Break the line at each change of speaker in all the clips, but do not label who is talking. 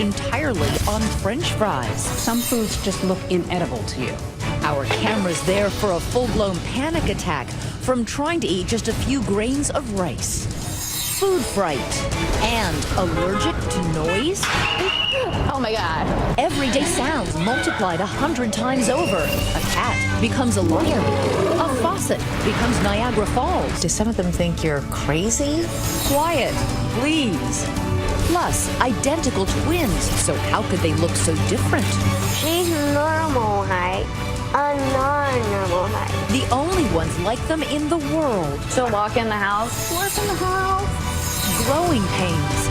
entirely on French fries.
Some foods just look inedible to you.
Our camera's there for a full-blown panic attack from trying to eat just a few grains of rice. Food fright and allergic to noise.
Oh my God.
Everyday sounds multiplied 100 times over. A cat becomes a lion. A faucet becomes Niagara Falls.
Do some of them think you're crazy?
Quiet, please. Plus, identical twins. So how could they look so different?
She's normal height. I'm non-normal height.
The only ones like them in the world.
She'll walk in the house.
What's in the house?
Growing pains.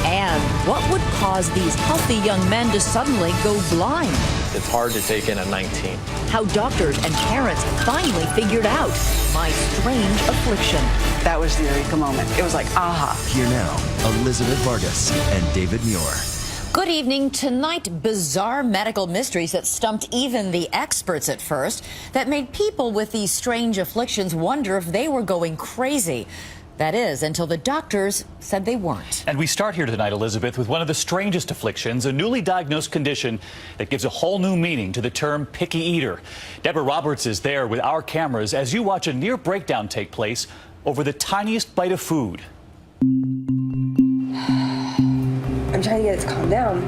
And what would cause these healthy young men to suddenly go blind?
It's hard to take in at 19.
How doctors and parents finally figured out my strange affliction.
That was the eureka moment. It was like, aha.
Here now, Elizabeth Vargas and David Muir.
Good evening. Tonight, bizarre medical mysteries that stumped even the experts at first, that made people with these strange afflictions wonder if they were going crazy. That is, until the doctors said they weren't.
And we start here tonight, Elizabeth, with one of the strangest afflictions, a newly diagnosed condition that gives a whole new meaning to the term picky eater. Deborah Roberts is there with our cameras as you watch a near breakdown take place over the tiniest bite of food.
I'm trying to get it to calm down.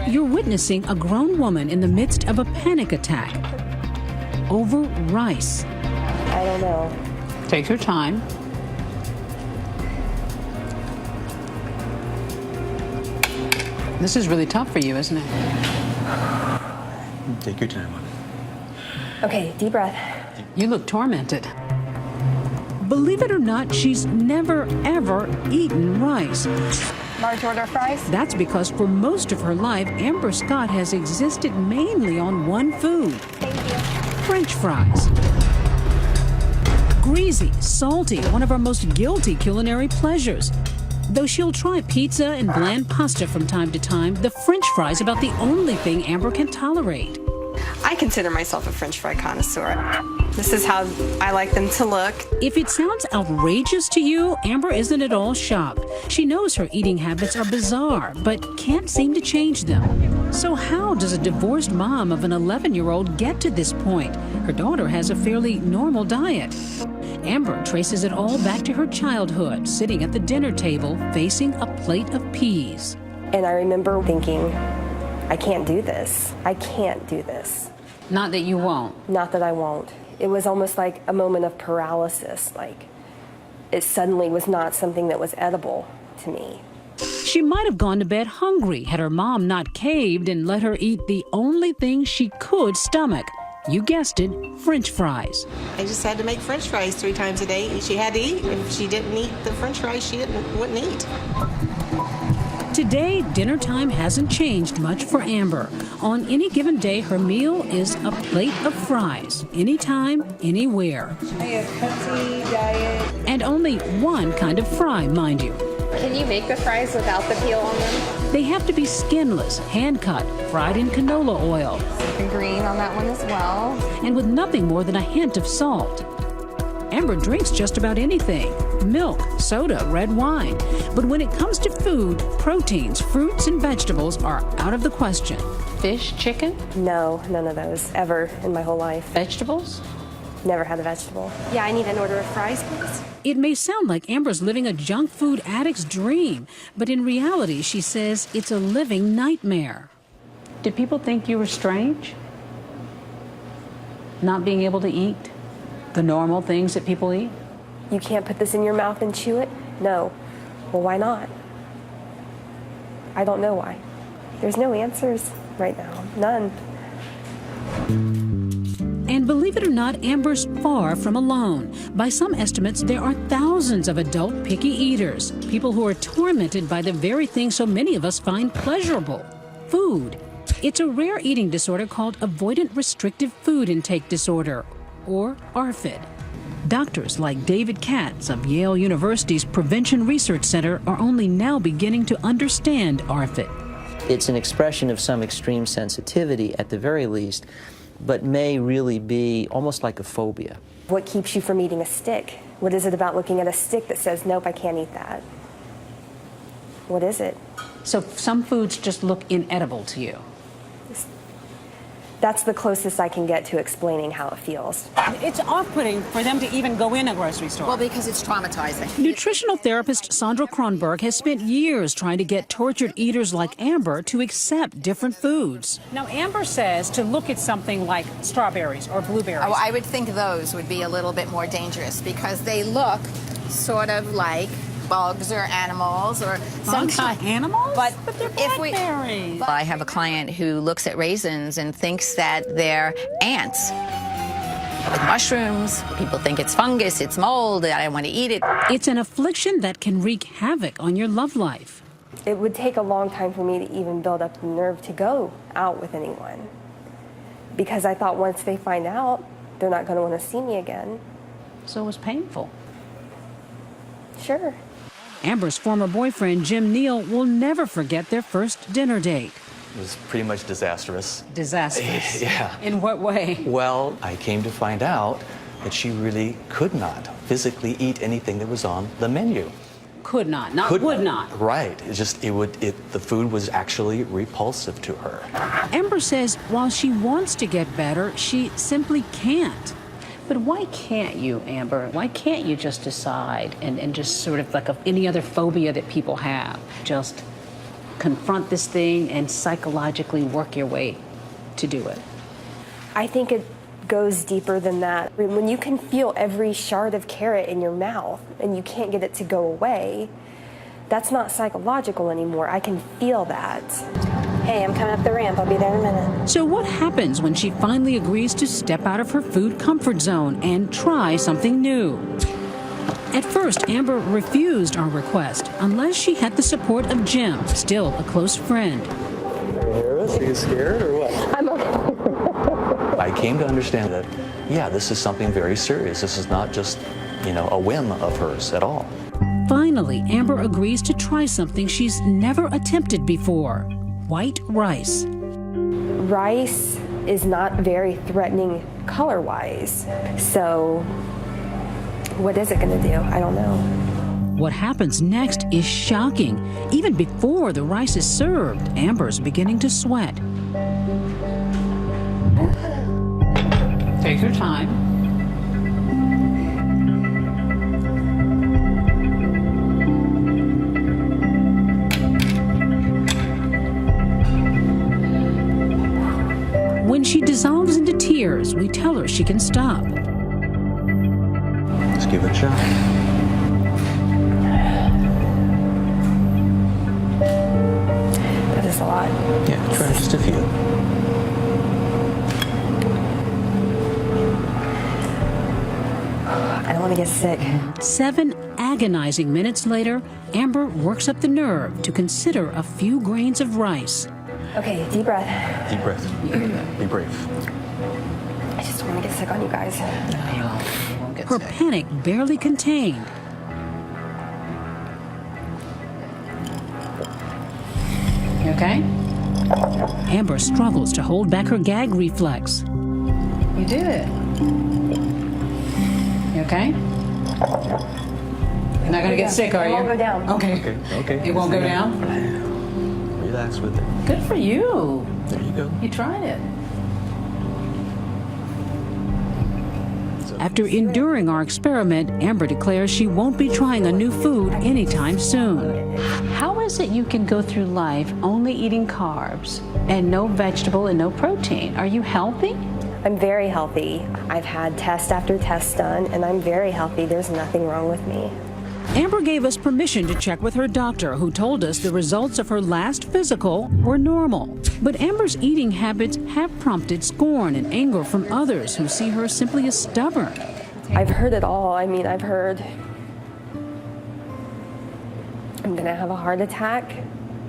You're witnessing a grown woman in the midst of a panic attack over rice.
I don't know.
Take your time. This is really tough for you, isn't it?
Take your time.
Okay, deep breath.
You look tormented. Believe it or not, she's never, ever eaten rice.
Large order fries?
That's because for most of her life, Amber Scott has existed mainly on one food.
Thank you.
French fries. Greasy, salty, one of her most guilty culinary pleasures. Though she'll try pizza and bland pasta from time to time, the French fry is about the only thing Amber can tolerate.
I consider myself a French fry connoisseur. This is how I like them to look.
If it sounds outrageous to you, Amber isn't at all shocked. She knows her eating habits are bizarre, but can't seem to change them. So how does a divorced mom of an 11-year-old get to this point? Her daughter has a fairly normal diet. Amber traces it all back to her childhood, sitting at the dinner table, facing a plate of peas.
And I remember thinking, I can't do this. I can't do this.
Not that you won't.
Not that I won't. It was almost like a moment of paralysis, like it suddenly was not something that was edible to me.
She might have gone to bed hungry had her mom not caved and let her eat the only thing she could stomach. You guessed it, French fries.
I just had to make French fries 3 times a day. She had to eat. If she didn't eat the French fries, she wouldn't eat.
Today, dinner time hasn't changed much for Amber. On any given day, her meal is a plate of fries, anytime, anywhere.
I have healthy diet.
And only one kind of fry, mind you.
Can you make the fries without the peel on them?
They have to be skinless, hand-cut, fried in canola oil,
The green on that one as well.
and with nothing more than a hint of salt. Amber drinks just about anything: milk, soda, red wine. But when it comes to food, proteins, fruits, and vegetables are out of the question. Fish, chicken,
No, none of those, ever in my whole life.
vegetables?
Never had a vegetable. Yeah, I need an order of fries, please.
It may sound like Amber's living a junk food addict's dream, but in reality, she says it's a living nightmare. Did people think you were strange? Not being able to eat the normal things that people eat?
You can't put this in your mouth and chew it? No. Well, why not? I don't know why. There's no answers right now. None.
And believe it or not, Amber's far from alone. By some estimates, there are thousands of adult picky eaters, people who are tormented by the very thing so many of us find pleasurable: food. It's a rare eating disorder called avoidant restrictive food intake disorder, or ARFID. Doctors like David Katz of Yale University's Prevention Research Center are only now beginning to understand ARFID.
It's an expression of some extreme sensitivity at the very least, but may really be almost like a phobia.
What keeps you from eating a stick? What is it about looking at a stick that says, nope, I can't eat that? what is it?
So some foods just look inedible to you.
That's the closest I can get to explaining how it feels.
It's off-putting for them to even go in a grocery store.
Well, because it's traumatizing.
Nutritional therapist Sandra Kronberg has spent years trying to get tortured eaters like Amber to accept different foods.
Now, Amber says to look at something like strawberries or blueberries.
Oh, I would think those would be a little bit more dangerous because they look sort of like bugs or animals or some kind
of animals.
But
they're blackberries.
I have a client who looks at raisins and thinks that they're ants. With mushrooms, people think it's fungus, it's mold, I don't want to eat it.
It's an affliction that can wreak havoc on your love life.
It would take a long time for me to even build up the nerve to go out with anyone. Because I thought once they find out, they're not going to want to see me again.
So it was painful.
Sure.
Amber's former boyfriend, Jim Neal, will never forget their first dinner date.
It was pretty much disastrous.
Disastrous?
Yeah.
In what way?
Well, I came to find out that she really could not physically eat anything that was on the menu.
Could not, would not.
Right. The food was actually repulsive to her.
Amber says while she wants to get better, she simply can't.
But why can't you, Amber? Why can't you just decide and just sort of like any other phobia that people have, just confront this thing and psychologically work your way to do it?
I think it goes deeper than that. When you can feel every shard of carrot in your mouth and you can't get it to go away, that's not psychological anymore. I can feel that. Hey, I'm coming up the ramp. I'll be there in a minute.
So what happens when she finally agrees to step out of her food comfort zone and try something new? At first, Amber refused our request unless she had the support of Jim, still a close friend.
Are you nervous? Are you scared or what?
I'm okay.
I came to understand that, yeah, this is something very serious. This is not just, a whim of hers at all.
Finally, Amber agrees to try something she's never attempted before. White rice.
Rice is not very threatening color-wise. So what is it going to do? I don't know.
What happens next is shocking. Even before the rice is served, Amber's beginning to sweat.
Take your time.
When she dissolves into tears, we tell her she can stop.
Let's give it a shot.
That is a lot.
Yeah, try just a few.
I don't want to get sick.
7 agonizing minutes later, Amber works up the nerve to consider a few grains of rice.
Okay, deep breath.
Deep breath. Be brave.
I just don't want to get sick on you guys.
Her panic barely contained.
You okay?
Amber struggles to hold back her gag reflex.
You did it. You okay? You're not going to get sick, are you?
It won't go down.
Okay.
Okay.
It won't go down?
Relax with it.
Good for you.
There you go.
You tried it.
After enduring our experiment, Amber declares she won't be trying a new food anytime soon.
How is it you can go through life only eating carbs and no vegetable and no protein? Are you healthy?
I'm very healthy. I've had test after test done, and I'm very healthy. There's nothing wrong with me.
Amber gave us permission to check with her doctor, who told us the results of her last physical were normal. But Amber's eating habits have prompted scorn and anger from others who see her simply as stubborn.
I've heard it all. I mean, I've heard I'm going to have a heart attack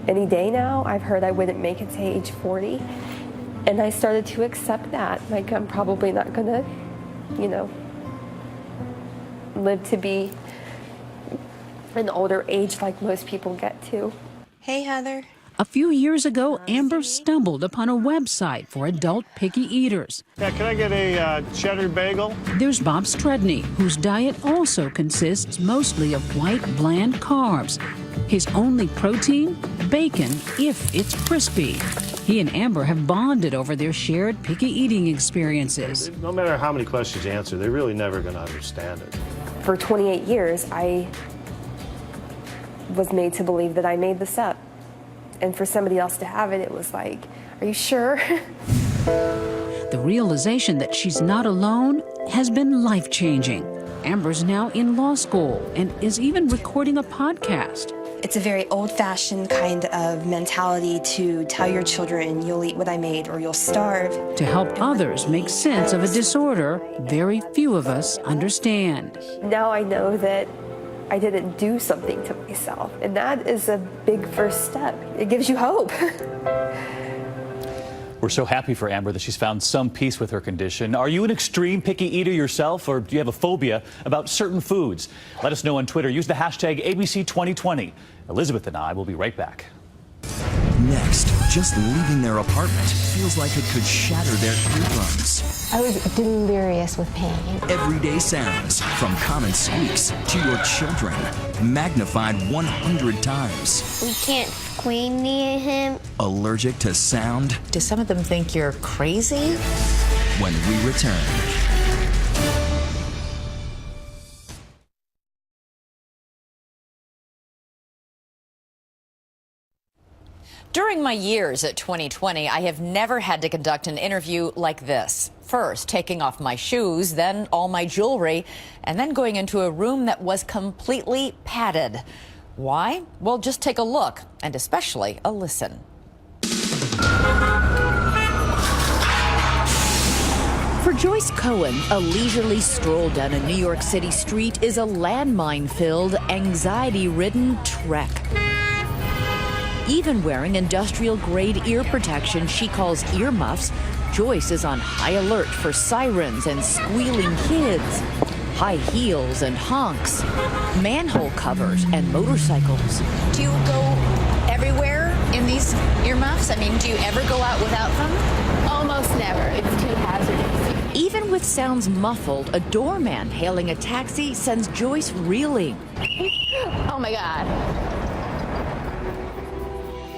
any day now. I've heard I wouldn't make it to age 40. And I started to accept that. Like, I'm probably not going to, live to be an older age like most people get to.
Hey, Heather.
A few years ago, Amber stumbled upon a website for adult picky eaters.
Yeah, can I get a cheddar bagel?
There's Bob Stredney, whose diet also consists mostly of white, bland carbs. His only protein? Bacon, if it's crispy. He and Amber have bonded over their shared picky eating experiences.
No matter how many questions you answer, they're really never going to understand it.
For 28 years, I was made to believe that I made this up. And for somebody else to have it, it was like, are you sure?
The realization that she's not alone has been life-changing. Amber's now in law school and is even recording a podcast.
It's a very old-fashioned kind of mentality to tell your children, you'll eat what I made or you'll starve.
To help others make sense of a disorder very few of us understand.
Now I know that I didn't do something to myself, and that is a big first step. It gives you hope.
We're so happy for Amber that she's found some peace with her condition. Are you an extreme picky eater yourself, or do you have a phobia about certain foods? Let us know on Twitter. Use the hashtag ABC2020. Elizabeth and I will be right back.
Next, just leaving their apartment feels like it could shatter their eardrums.
I was delirious with pain.
Everyday sounds, from common squeaks to your children, magnified 100 times.
We can't scream near him.
Allergic to sound?
Do some of them think you're crazy?
When we return.
During my years at 2020, I have never had to conduct an interview like this. First, taking off my shoes, then all my jewelry, and then going into a room that was completely padded. Why? Well, just take a look, and especially a listen. For Joyce Cohen, a leisurely stroll down a New York City street is a landmine-filled, anxiety-ridden trek. Even wearing industrial-grade ear protection she calls earmuffs, Joyce is on high alert for sirens and squealing kids, high heels and honks, manhole covers and motorcycles. Do you go everywhere in these earmuffs? I mean, do you ever go out without them?
Almost never. It's too hazardous.
Even with sounds muffled, a doorman hailing a taxi sends Joyce reeling.
Oh my God.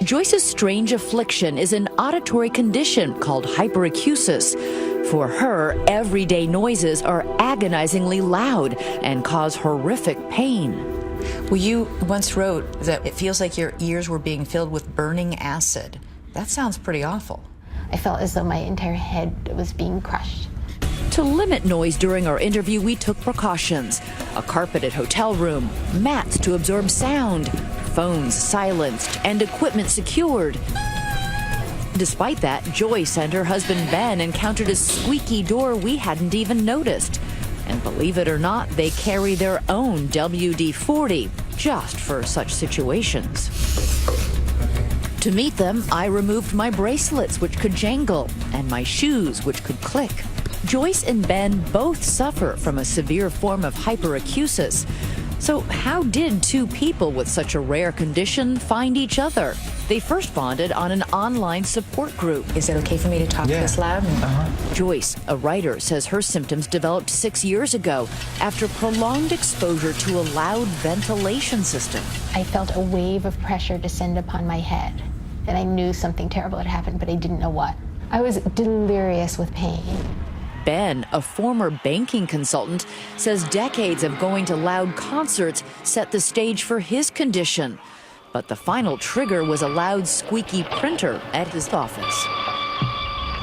Joyce's strange affliction is an auditory condition called hyperacusis. For her, everyday noises are agonizingly loud and cause horrific pain.
Well, you once wrote that it feels like your ears were being filled with burning acid. That sounds pretty awful.
I felt as though my entire head was being crushed.
To limit noise during our interview, we took precautions. A carpeted hotel room, mats to absorb sound, phones silenced, and equipment secured. Despite that, Joyce and her husband Ben encountered a squeaky door we hadn't even noticed. And believe it or not, they carry their own WD-40 just for such situations. To meet them, I removed my bracelets, which could jangle, and my shoes, which could click. Joyce and Ben both suffer from a severe form of hyperacusis. So how did two people with such a rare condition find each other? They first bonded on an online support group.
Is it okay for me to talk this loud?
Joyce, a writer, says her symptoms developed 6 years ago after prolonged exposure to a loud ventilation system.
I felt a wave of pressure descend upon my head, and I knew something terrible had happened, but I didn't know what. I was delirious with pain.
Ben, a former banking consultant, says decades of going to loud concerts set the stage for his condition. But the final trigger was a loud, squeaky printer at his office.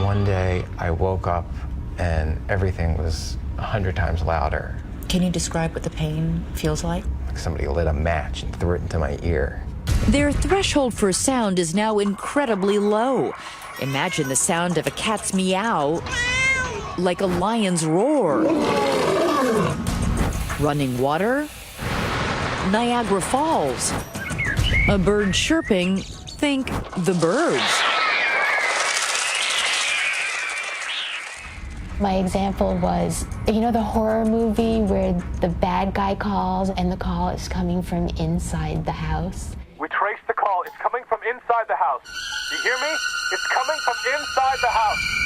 One day, I woke up and everything was 100 times louder.
Can you describe what the pain feels like?
Like somebody lit a match and threw it into my ear.
Their threshold for sound is now incredibly low. Imagine the sound of a cat's meow, like a lion's roar. Running water, Niagara Falls. A bird chirping, think the birds.
My example was, you know the horror movie where the bad guy calls and the call is coming from inside the house?
We traced the call. It's coming from inside the house. You hear me? It's coming from inside the house.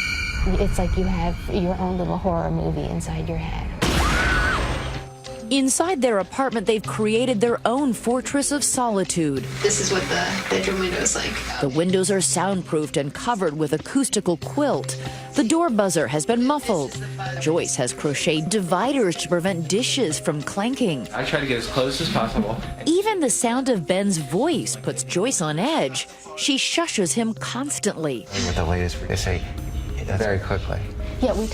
It's like you have your own little horror movie inside your head.
Inside their apartment, they've created their own fortress of solitude.
This is what the bedroom window is like.
The windows are soundproofed and covered with acoustical quilt. The door buzzer has been muffled. Joyce has crocheted dividers to prevent dishes from clanking.
I try to get as close as possible.
Even the sound of Ben's voice puts Joyce on edge. She shushes him constantly.
With the latest, they say very quickly.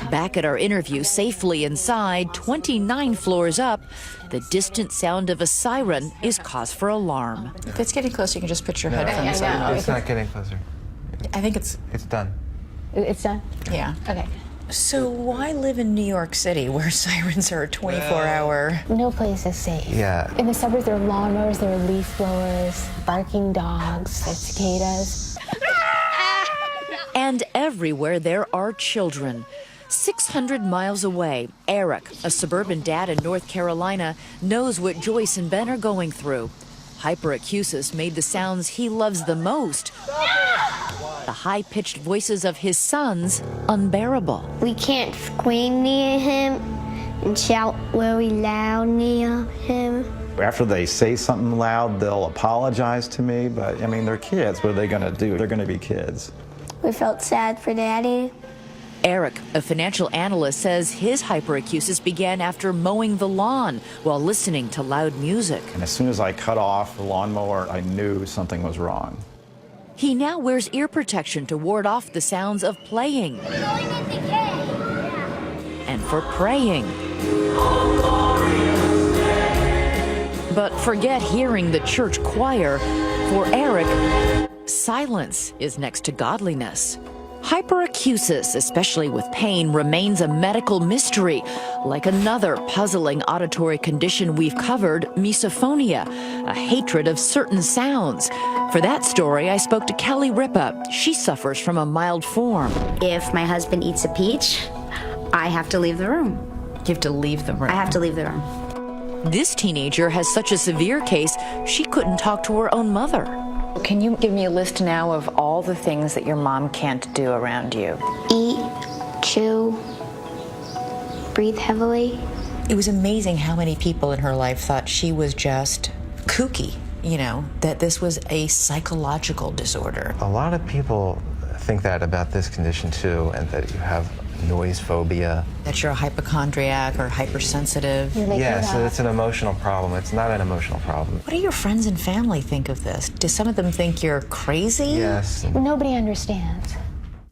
Back at our interview, safely inside, 29 floors up, the distant sound of a siren is cause for alarm.
If it's getting closer, you can just put your headphones on.
It's not getting closer.
I think it's
done.
It's done?
Yeah.
Okay.
So why live in New York City where sirens are 24-hour?
No place is safe.
Yeah.
In the suburbs, there are lawnmowers, there are leaf blowers, barking dogs, there's cicadas.
And everywhere there are children. 600 miles away, Eric, a suburban dad in North Carolina, knows what Joyce and Ben are going through. Hyperacusis made the sounds he loves the most, the high-pitched voices of his sons, unbearable.
We can't scream near him and shout very loud near him.
After they say something loud, they'll apologize to me, but I mean, they're kids. What are they going to do? They're going to be kids.
We felt sad for Daddy.
Eric, a financial analyst, says his hyperacusis began after mowing the lawn while listening to loud music.
And as soon as I cut off the lawnmower, I knew something was wrong.
He now wears ear protection to ward off the sounds of playing and for praying. But forget hearing the church choir. For Eric, silence is next to godliness. Hyperacusis, especially with pain, remains a medical mystery, like another puzzling auditory condition we've covered, misophonia, a hatred of certain sounds. For that story, I spoke to Kelly Ripa. She suffers from a mild form.
If my husband eats a peach, I have to leave the room.
You have to leave the room.
I have to leave the room.
This teenager has such a severe case, she couldn't talk to her own mother.
Can you give me a list now of all the things that your mom can't do around you?
Eat, chew, breathe heavily.
It was amazing how many people in her life thought she was just kooky, you know, that this was a psychological disorder.
A lot of people think that about this condition too, and that you have noise phobia.
That you're a hypochondriac or hypersensitive.
Yes, it's an emotional problem. It's not an emotional problem.
What do your friends and family think of this? Do some of them think you're crazy?
Yes.
Nobody understands.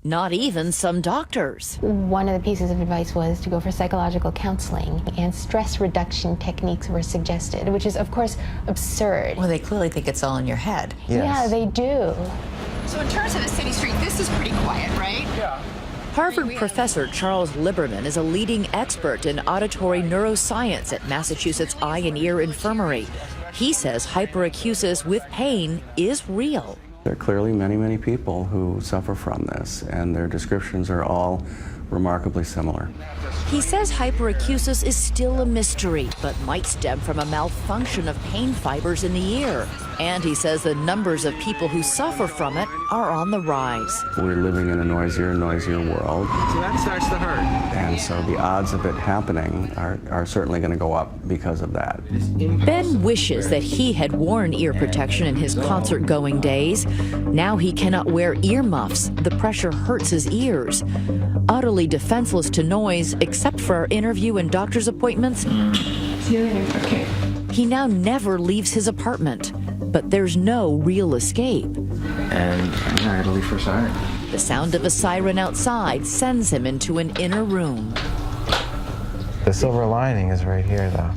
Not even some doctors.
One of the pieces of advice was to go for psychological counseling, and stress reduction techniques were suggested, which is, of course, absurd.
Well, they clearly think it's all in your head.
Yes.
Yeah, they do.
So in terms of a city street, this is pretty quiet, right?
Yeah.
Harvard professor Charles Liberman is a leading expert in auditory neuroscience at Massachusetts Eye and Ear Infirmary. He says hyperacusis with pain is real.
There are clearly many, many people who suffer from this, and their descriptions are all remarkably similar.
He says hyperacusis is still a mystery, but might stem from a malfunction of pain fibers in the ear. And he says the numbers of people who suffer from it are on the rise.
We're living in a noisier and noisier world.
So that starts to hurt.
And so the odds of it happening are certainly going to go up because of that.
Ben wishes that he had worn ear protection in his concert-going days. Now he cannot wear earmuffs. The pressure hurts his ears. Utterly defenseless to noise, except for our interview and doctor's appointments,
Okay.
he now never leaves his apartment. But there's no real escape.
And I had to leave for a siren.
The sound of a siren outside sends him into an inner room.
The silver lining is right here, though.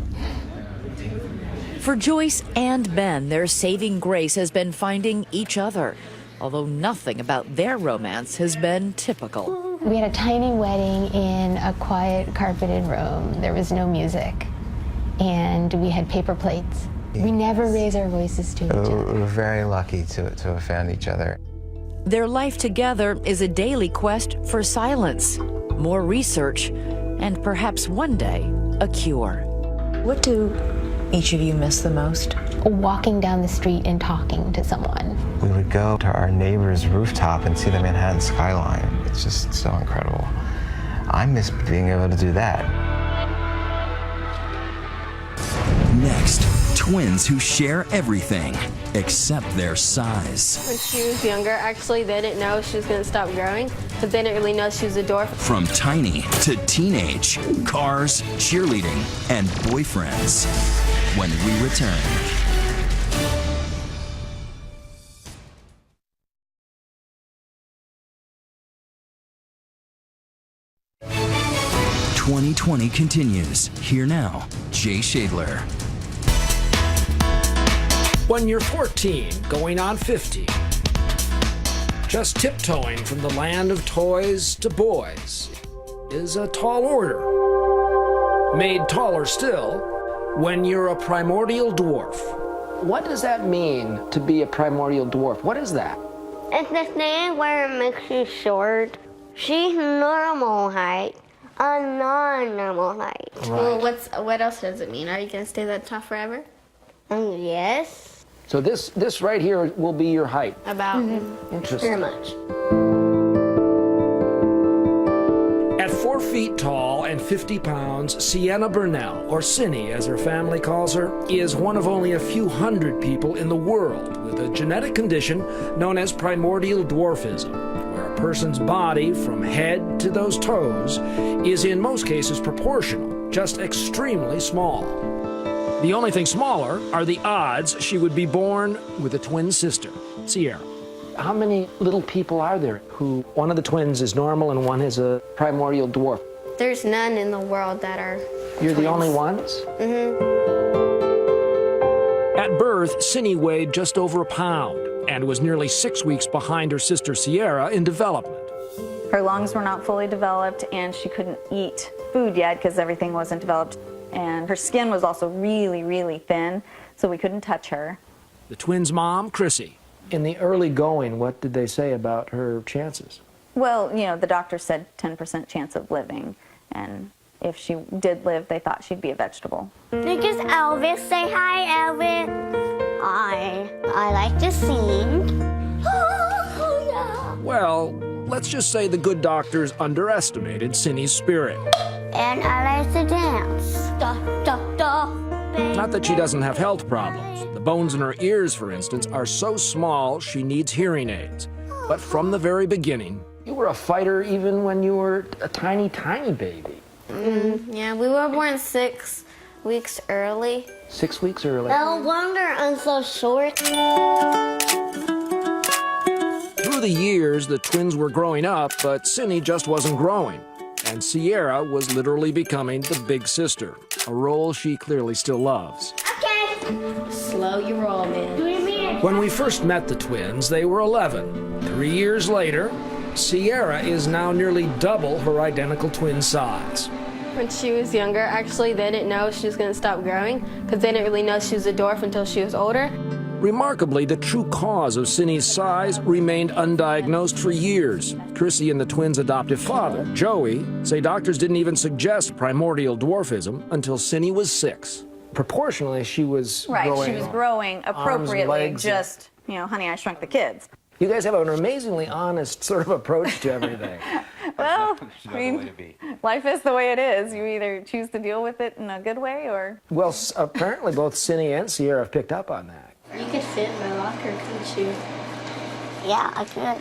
For Joyce and Ben, their saving grace has been finding each other, although nothing about their romance has been typical.
We had a tiny wedding in a quiet, carpeted room. There was no music, and we had paper plates. We never raise our voices to each other.
We're very lucky to have found each other.
Their life together is a daily quest for silence, more research, and perhaps one day, a cure.
What do each of you miss the most?
Walking down the street and talking to someone.
We would go to our neighbor's rooftop and see the Manhattan skyline. It's just so incredible. I miss being able to do that.
Next, twins who share everything except their size.
When she was younger, actually, they didn't know she was going to stop growing, but they didn't really know she was a dwarf.
From tiny to teenage, cars, cheerleading, and boyfriends. When we return. '20 continues. Here now, Jay Shadler.
When you're 14, going on 50, just tiptoeing from the land of toys to boys is a tall order. Made taller still when you're a primordial dwarf.
What does that mean to be a primordial dwarf? What is that?
It's the thing where it makes you short. She's normal height, a non-normal height.
Well, what else does it mean? Are you going to stay that tall forever?
Yes.
So this right here will be your height.
About.
Interesting.
Very much.
At 4 feet tall and 50 pounds, Sienna Burnell, or Cinny as her family calls her, is one of only a few hundred people in the world with a genetic condition known as primordial dwarfism, where a person's body, from head to those toes, is in most cases proportional, just extremely small. The only thing smaller are the odds she would be born with a twin sister, Sierra.
How many little people are there who one of the twins is normal and one is a primordial dwarf?
There's none in the world that are
You're
twins.
the only ones?
At birth, Cinny weighed just over a pound and was nearly 6 weeks behind her sister Sierra in development.
Her lungs were not fully developed and she couldn't eat food yet because everything wasn't developed. And her skin was also really, really thin, so we couldn't touch her.
The twins' mom, Chrissy.
In the early going, what did they say about her chances?
Well, you know, the doctor said 10% chance of living, and if she did live, they thought she'd be a vegetable.
This is Elvis. Say hi, Elvis. Hi. I like to sing.
Well, let's just say the good doctors underestimated Cinny's spirit.
And I like to dance. Da, da, da.
Not that she doesn't have health problems. The bones in her ears, for instance, are so small she needs hearing aids. But from the very beginning...
You were a fighter even when you were a tiny, tiny baby.
Yeah, we were born 6 weeks early.
6 weeks early.
No wonder I'm so short.
Through the years, the twins were growing up, but Cinny just wasn't growing. And Sierra was literally becoming the big sister, a role she clearly still loves.
Okay.
Slow your roll, man.
When we first met the twins, they were 11. 3 years later, Sierra is now nearly double her identical twin size.
When she was younger, actually, they didn't know she was going to stop growing because they didn't really know she was a dwarf until she was older.
Remarkably, the true cause of Cinny's size remained undiagnosed for years. Chrissy and the twins' adoptive father, Joey, say doctors didn't even suggest primordial dwarfism until Cinny was 6.
Proportionally, she was growing.
She was growing appropriately,
legs,
just, you know, Honey, I Shrunk the Kids.
You guys have an amazingly honest sort of approach to everything.
Well, I mean, life is the way it is. You either choose to deal with it in a good way or...
Well, apparently both Cinny and Sierra have picked up on that.
You could fit in my locker, couldn't you?
Yeah, I could.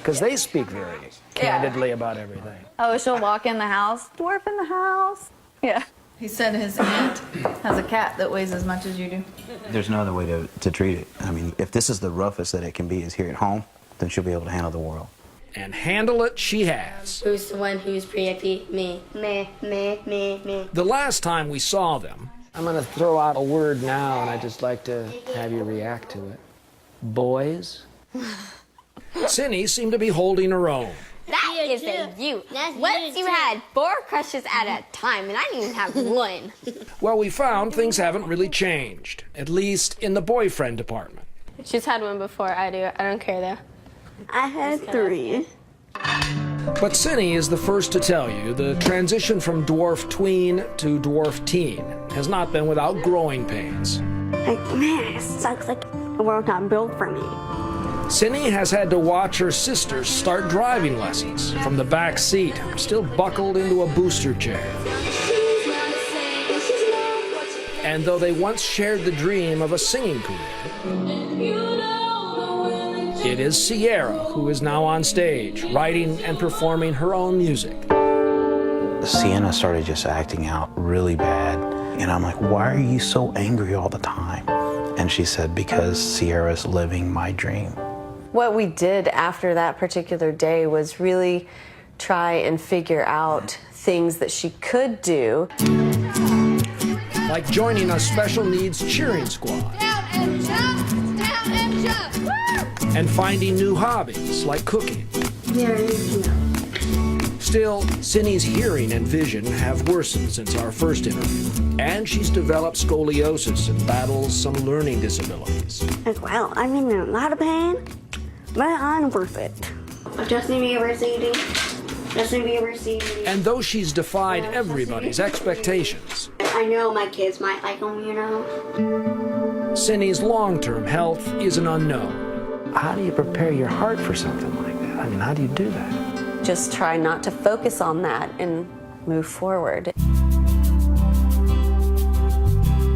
Because they speak very candidly about everything.
Oh, she'll walk in the house, dwarf in the house. Yeah.
He said his aunt has a cat that weighs as much as you do.
There's no other way to treat it. I mean, if this is the roughest that it can be is here at home, then she'll be able to handle the world.
And handle it she has.
Who's the one who's pre-yucky? Me.
Me.
The last time we saw them...
I'm going to throw out a word now, and I'd just like to have you react to it. Boys?
Cinny seemed to be holding her own.
That is a you. Once you had 4 crushes at a time, and I didn't even have one.
Well, we found things haven't really changed, at least in the boyfriend department.
She's had one before I do. I don't care, though.
I had 3.
But Cinny is the first to tell you the transition from dwarf tween to dwarf teen has not been without growing pains.
Like, man, it sucks. Like, the world's not built for me.
Cinny has had to watch her sisters start driving lessons from the back seat, still buckled into a booster chair. And though they once shared the dream of a singing career, it is Sierra who is now on stage, writing and performing her own music.
Sienna started just acting out really bad. And I'm like, why are you so angry all the time? And she said, because Sierra's living my dream.
What we did after that particular day was really try and figure out things that she could do.
Like joining a special needs cheering squad.
Down and jump, down and jump. Woo!
And finding new hobbies like cooking. Still, Cindy's hearing and vision have worsened since our first interview, and she's developed scoliosis and battles some learning disabilities.
Well, I'm in a lot of pain, but I'm worth it. Justin Bieber CD. Justin Bieber CD.
And though she's defied everybody's expectations,
I know my kids might like them, you know.
Cindy's long-term health is an unknown.
How do you prepare your heart for something like that? I mean, how do you do that?
Just try not to focus on that and move forward.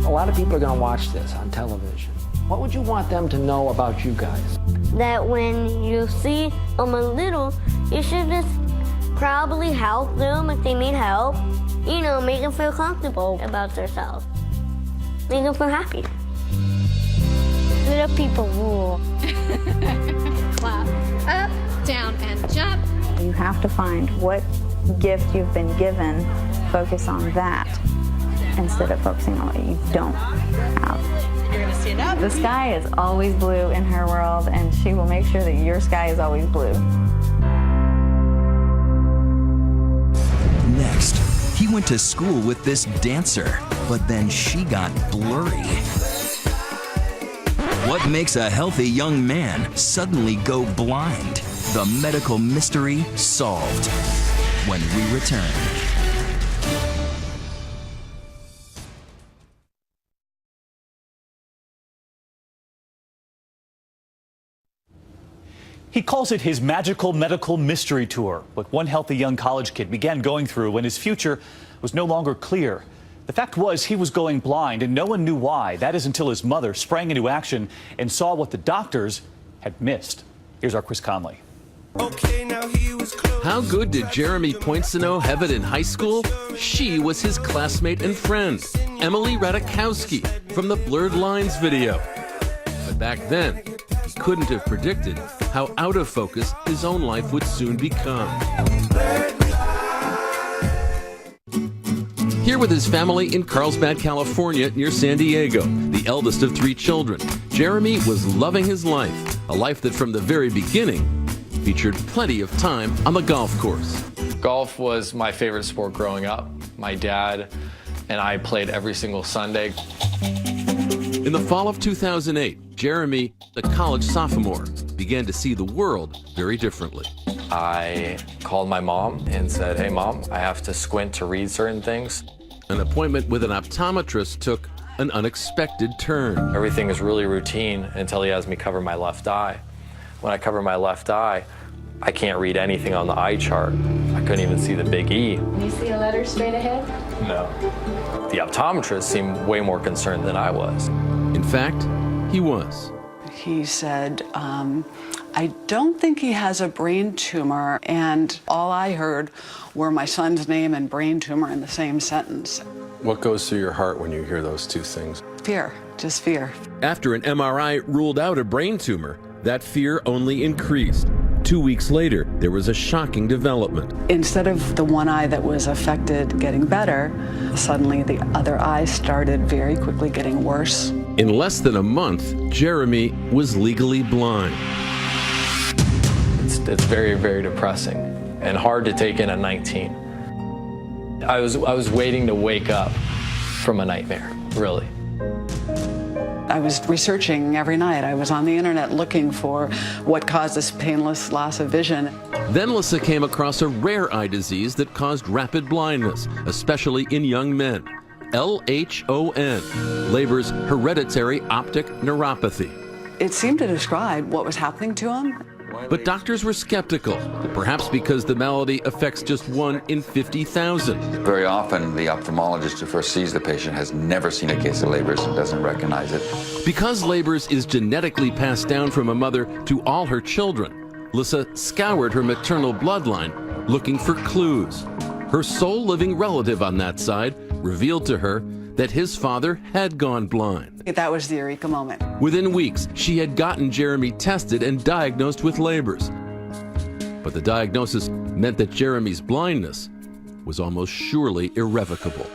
A lot of people are going to watch this on television. What would you want them to know about you guys?
That when you see them a little, you should just probably help them if they need help. You know, make them feel comfortable about themselves. Make them feel happy. Little people rule.
Clap, up, down, and jump.
You have to find what gift you've been given, focus on that, instead of focusing on what you don't have.
You're gonna stand up.
The sky is always blue in her world, and she will make sure that your sky is always blue.
Next, he went to school with this dancer, but then she got blurry. What makes a healthy young man suddenly go blind? The medical mystery solved. When we return.
He calls it his magical medical mystery tour, what one healthy young college kid began going through when his future was no longer clear. The fact was he was going blind and no one knew why. That is until his mother sprang into action and saw what the doctors had missed. Here's our Chris Conley.
How good did Jeremy Poinsono have it in high school? She was his classmate and friend, Emily Radikowski, from the Blurred Lines video. But back then, he couldn't have predicted how out of focus his own life would soon become. Here with his family in Carlsbad, California, near San Diego, the eldest of 3 children, Jeremy was loving his life, a life that from the very beginning featured plenty of time on the golf course.
Golf was my favorite sport growing up. My dad and I played every single Sunday.
In the fall of 2008, Jeremy, a college sophomore, began to see the world very differently.
I called my mom and said, "Hey Mom, I have to squint to read certain things."
An appointment with an optometrist took an unexpected turn.
Everything is really routine until he has me cover my left eye. When I cover my left eye, I can't read anything on the eye chart. I couldn't even see the big E.
Can you see a letter straight ahead?
No. The optometrist seemed way more concerned than I was.
In fact, he was.
He said, I don't think he has a brain tumor, and all I heard were my son's name and brain tumor in the same sentence.
What goes through your heart when you hear those two things?
Fear, just fear.
After an MRI ruled out a brain tumor, that fear only increased. 2 weeks later, there was a shocking development.
Instead of the one eye that was affected getting better, suddenly the other eye started very quickly getting worse.
In less than a month, Jeremy was legally blind.
It's very, very depressing and hard to take in at 19. I was waiting to wake up from a nightmare, really.
I was researching every night. I was on the internet looking for what caused this painless loss of vision.
Then Lissa came across a rare eye disease that caused rapid blindness, especially in young men. LHON, Leber's hereditary optic neuropathy.
It seemed to describe what was happening to him.
But doctors were skeptical, perhaps because the malady affects just 1 in 50,000.
Very often, the ophthalmologist who first sees the patient has never seen a case of Leber's and doesn't recognize it.
Because Leber's is genetically passed down from a mother to all her children, Lissa scoured her maternal bloodline looking for clues. Her sole living relative on that side revealed to her that his father had gone blind.
That was the eureka moment.
Within weeks, she had gotten Jeremy tested and diagnosed with Leber's. But the diagnosis meant that Jeremy's blindness was almost surely irrevocable.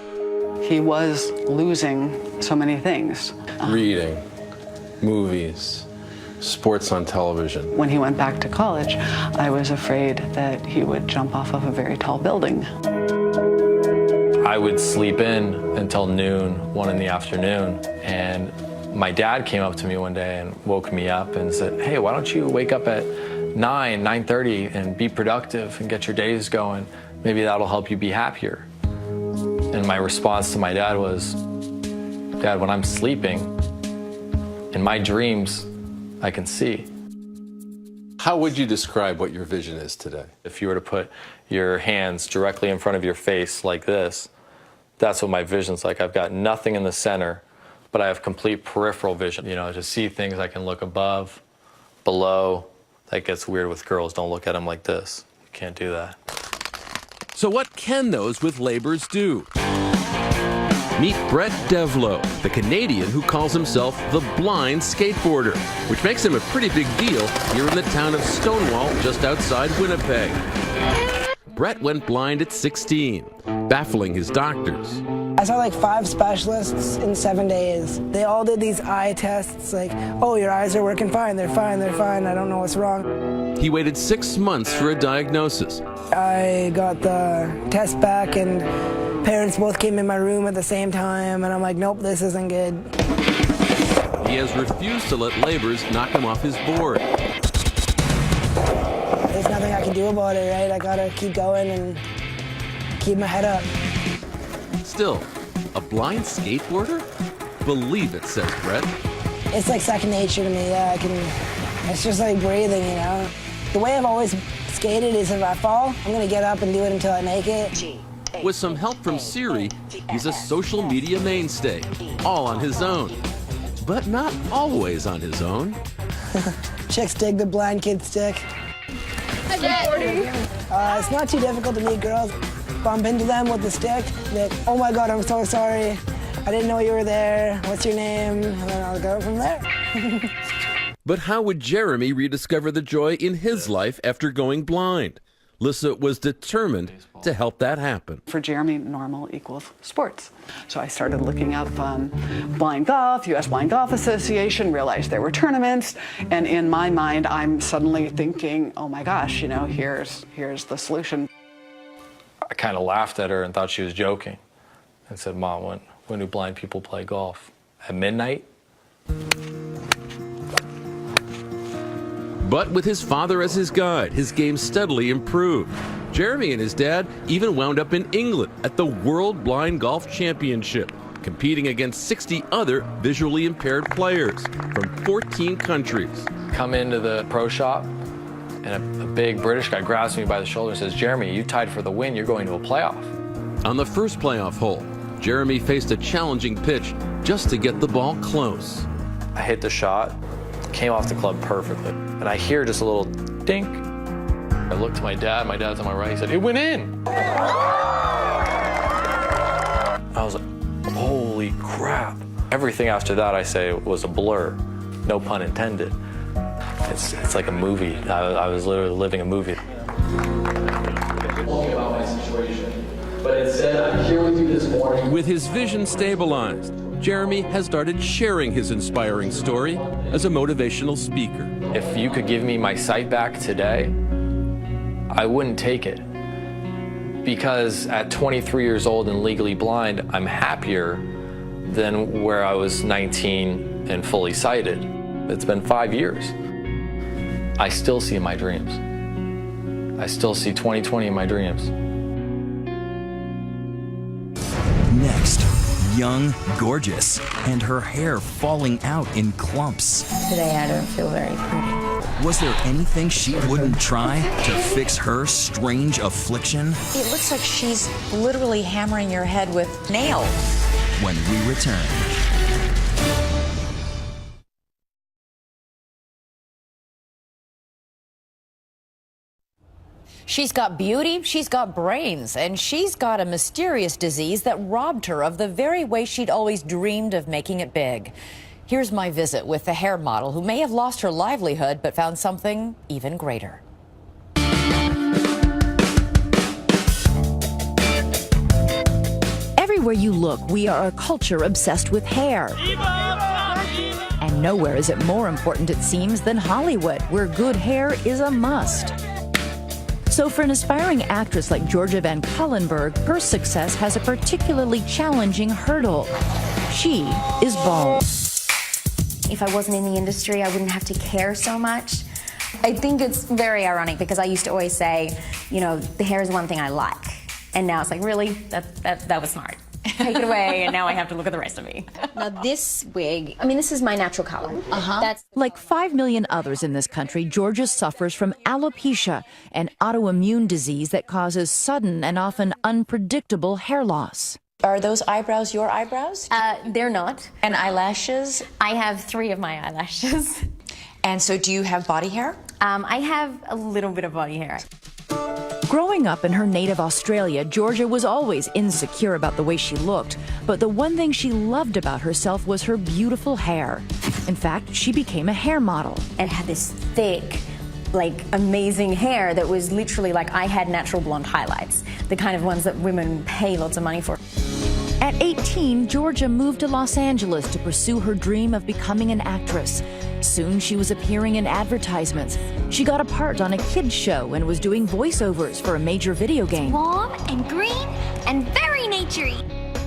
He was losing so many things.
Reading, movies, sports on television.
When he went back to college, I was afraid that he would jump off of a very tall building.
I would sleep in until noon, 1 in the afternoon, and my dad came up to me one day and woke me up and said, hey, why don't you wake up at 9:30 and be productive and get your days going? Maybe that'll help you be happier. And my response to my dad was, Dad, when I'm sleeping, in my dreams, I can see.
How would you describe what your vision is today?
If you were to put your hands directly in front of your face like this, that's what my vision's like. I've got nothing in the center, but I have complete peripheral vision. You know, to see things, I can look above, below. That gets weird with girls. Don't look at them like this. You can't do that.
So what can those with Leber's do? Meet Brett Devlow, the Canadian who calls himself the blind skateboarder, which makes him a pretty big deal here in the town of Stonewall, just outside Winnipeg. Brett went blind at 16, baffling his doctors.
I saw like 5 specialists in 7 days. They all did these eye tests, like, oh, your eyes are working fine, they're fine, they're fine, I don't know what's wrong.
He waited 6 months for a diagnosis.
I got the test back and parents both came in my room at the same time, and I'm like, nope, this isn't good.
He has refused to let Leber's knock him off his board.
There's nothing I can do about it, right? I gotta keep going and keep my head up.
Still, a blind skateboarder? Believe it, says Brett.
It's like second nature to me, yeah, it's just like breathing, you know? The way I've always skated is if I fall, I'm gonna get up and do it until I make it.
With some help from Siri, he's a social media mainstay, all on his own. But not always on his own.
Chicks dig the blind kid stick. It's not too difficult to meet girls. Bump into them with the stick, that, oh my God, I'm so sorry. I didn't know you were there. What's your name? And then I'll go from there.
But how would Jeremy rediscover the joy in his life after going blind? Lissa was determined to help that happen.
For Jeremy, normal equals sports. So I started looking up blind golf, U.S. Blind Golf Association, realized there were tournaments, and in my mind, I'm suddenly thinking, oh my gosh, you know, here's the solution.
I kind of laughed at her and thought she was joking and said, Mom, when do blind people play golf? At midnight?
But with his father as his guide, his game steadily improved. Jeremy and his dad even wound up in England at the World Blind Golf Championship, competing against 60 other visually impaired players from 14 countries.
Come into the pro shop, and a big British guy grabs me by the shoulder and says, Jeremy, you tied for the win, you're going to a playoff.
On the first playoff hole, Jeremy faced a challenging pitch just to get the ball close.
I hit the shot, came off the club perfectly, and I hear just a little dink. I looked to my dad's on my right, he said, it went in! I was like, holy crap. Everything after that, I say, was a blur, no pun intended. It's like a movie. I was literally living a movie. About my situation, but instead I'm here with you this morning.
With his vision stabilized, Jeremy has started sharing his inspiring story as a motivational speaker.
If you could give me my sight back today, I wouldn't take it. Because at 23 years old and legally blind, I'm happier than where I was 19 and fully sighted. It's been 5 years. I still see my dreams. I still see 2020 in my dreams.
Next, young, gorgeous, and her hair falling out in clumps.
Today I don't feel very pretty.
Was there anything she wouldn't try to fix her strange affliction?
It looks like she's literally hammering your head with nails.
When we return.
She's got beauty, she's got brains, and she's got a mysterious disease that robbed her of the very way she'd always dreamed of making it big. Here's my visit with the hair model who may have lost her livelihood but found something even greater. Everywhere you look, we are a culture obsessed with hair. And nowhere is it more important, it seems, than Hollywood, where good hair is a must. So for an aspiring actress like Georgia Van Cullenberg, her success has a particularly challenging hurdle. She is bald.
If I wasn't in the industry, I wouldn't have to care so much. I think it's very ironic because I used to always say, you know, the hair is one thing I like. And now it's like, really? That was smart. Take it away, and now I have to look at the rest of me.
Now this wig, I mean, this is my natural color. That's
Like 5 million others in this country, Georgia suffers from alopecia, an autoimmune disease that causes sudden and often unpredictable hair loss. Are those eyebrows your eyebrows?
They're not.
And eyelashes?
I have 3 of my eyelashes.
And so do you have body hair?
I have a little bit of body hair.
Growing up in her native Australia, Georgia was always insecure about the way she looked, but the one thing she loved about herself was her beautiful hair. In fact, she became a hair model.
And had this thick, like, amazing hair that was literally like I had natural blonde highlights, the kind of ones that women pay lots of money for.
At 18, Georgia moved to Los Angeles to pursue her dream of becoming an actress. Soon she was appearing in advertisements. She got a part on a kids show and was doing voiceovers for a major video game.
warm and green and very naturey.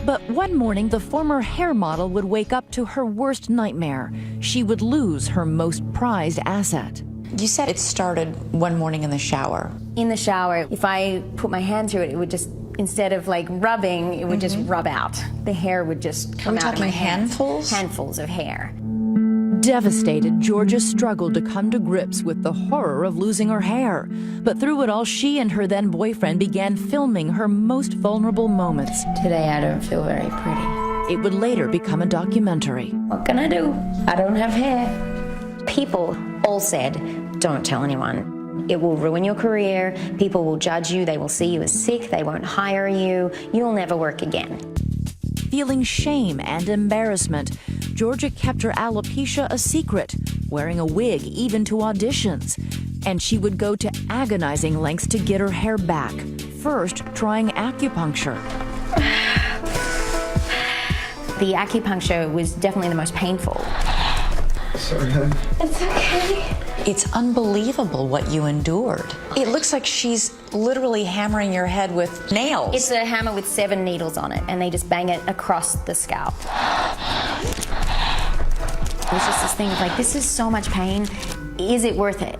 But one morning, the former hair model would wake up to her worst nightmare. She would lose her most prized asset. You said it started one morning in the shower.
In the shower, if I put my hand through it, it would just, instead of like rubbing, it would just rub out. The hair would just come out.
Are we talking handfuls?
Handfuls of hair.
Devastated, Georgia struggled to come to grips with the horror of losing her hair. But through it all, she and her then boyfriend began filming her most vulnerable moments.
Today I don't feel very pretty.
It would later become a documentary.
What can I do? I don't have hair. People all said, don't tell anyone. It will ruin your career. People will judge you. They will see you as sick. They won't hire you. You'll never work again.
Feeling shame and embarrassment, Georgia kept her alopecia a secret, wearing a wig even to auditions. And she would go to agonizing lengths to get her hair back, first trying acupuncture.
The acupuncture was definitely the most painful.
Sorry, honey.
It's okay.
It's unbelievable what you endured. It looks like she's literally hammering your head with nails.
It's a hammer with 7 needles on it, and they just bang it across the scalp. It was just this thing of like, this is so much pain. Is it worth it?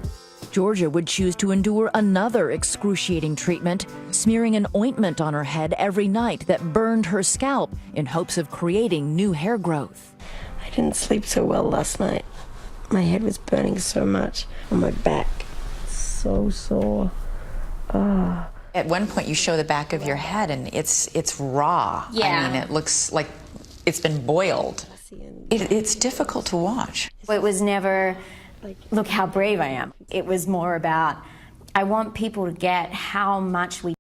Georgia would choose to endure another excruciating treatment, smearing an ointment on her head every night that burned her scalp in hopes of creating new hair growth.
I didn't sleep so well last night. My head was burning so much on my back. So sore.
At one point, you show the back of your head, and it's raw.
Yeah.
I mean, it looks like it's been boiled. It's difficult to watch.
It was never, look how brave I am. It was more about, I want people to get how much we